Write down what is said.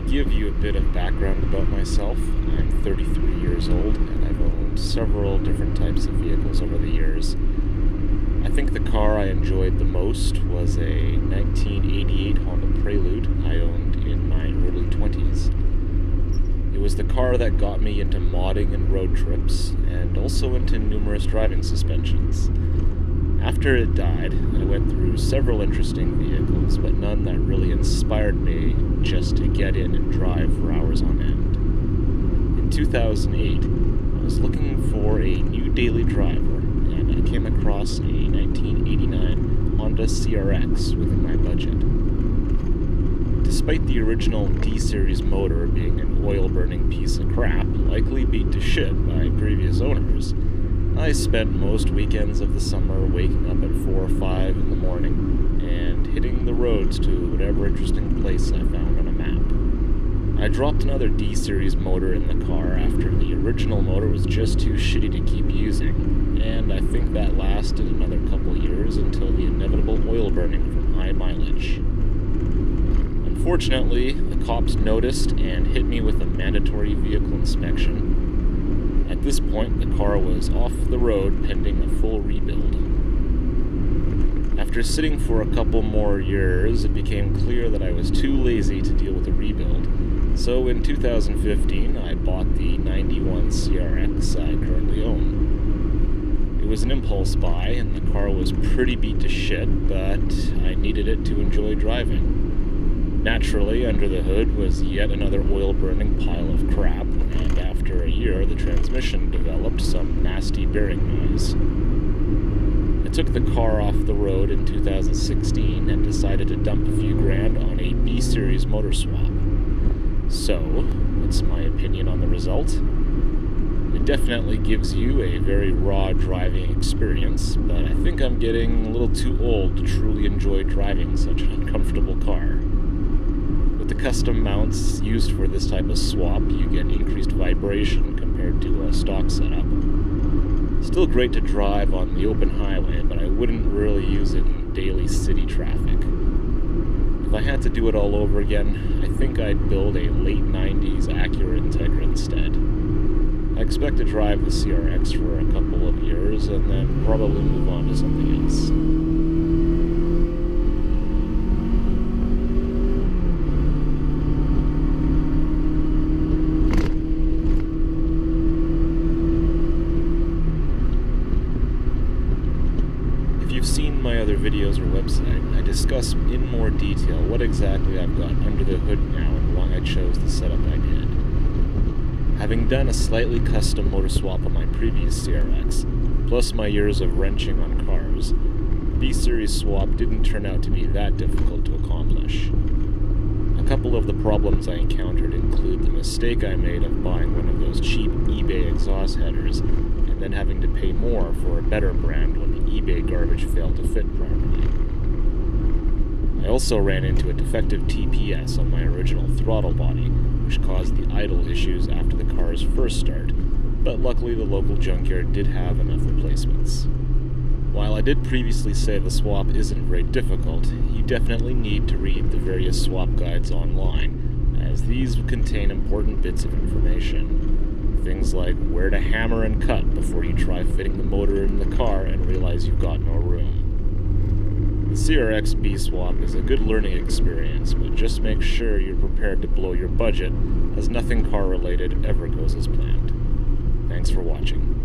give you a bit of background about myself, I'm 33 years old and I've owned several different types of vehicles over the years. I think the car I enjoyed the most was a 1988 Honda Prelude I owned in my early 20s. It was the car that got me into modding and road trips, and also into numerous driving suspensions. After it died, I went through several interesting vehicles, but none that really inspired me just to get in and drive for hours on end. In 2008, I was looking for a new daily driver, and I came across a 1989 Honda CRX within my budget. Despite the original D-Series motor being an oil-burning piece of crap, likely beat to shit by previous owners, I spent most weekends of the summer waking up at 4 or 5 in the morning and hitting the roads to whatever interesting place I found on a map. I dropped another D-Series motor in the car after the original motor was just too shitty to keep using, and I think that lasted another couple years until the inevitable oil burning from high mileage. Unfortunately, the cops noticed and hit me with a mandatory vehicle inspection. At this point, the car was off the road pending a full rebuild. After sitting for a couple more years, it became clear that I was too lazy to deal with a rebuild. So in 2015, I bought the 91 CRX I currently own. It was an impulse buy, and the car was pretty beat to shit, but I needed it to enjoy driving. Naturally, under the hood was yet another oil-burning pile of crap, and after a year, the transmission developed some nasty bearing noise. I took the car off the road in 2016 and decided to dump a few grand on a B-Series motor swap. So, what's my opinion on the result? It definitely gives you a very raw driving experience, but I think I'm getting a little too old to truly enjoy driving such an uncomfortable car. With the custom mounts used for this type of swap, you get increased vibration compared to a stock setup. Still great to drive on the open highway, but I wouldn't really use it in daily city traffic. If I had to do it all over again, I think I'd build a late 90s Acura Integra instead. I expect to drive the CRX for a couple of years and then probably move on to something else. If you've seen my other videos or website, I discuss in more detail what exactly I've got under the hood now and why I chose the setup I did. Having done a slightly custom motor swap on my previous CRX, plus my years of wrenching on cars, the B-Series swap didn't turn out to be that difficult to accomplish. A couple of the problems I encountered include the mistake I made of buying one of those cheap eBay exhaust headers and then having to pay more for a better brand when the eBay garbage failed to fit properly. I also ran into a defective TPS on my original throttle body, which caused the idle issues after the car's first start, but luckily the local junkyard did have enough replacements. While I did previously say the swap isn't very difficult, you definitely need to read the various swap guides online, as these contain important bits of information. Things like where to hammer and cut before you try fitting the motor in the car and realize you've got no room. The CRX B-Swap is a good learning experience, but just make sure you're prepared to blow your budget, as nothing car-related ever goes as planned. Thanks for watching.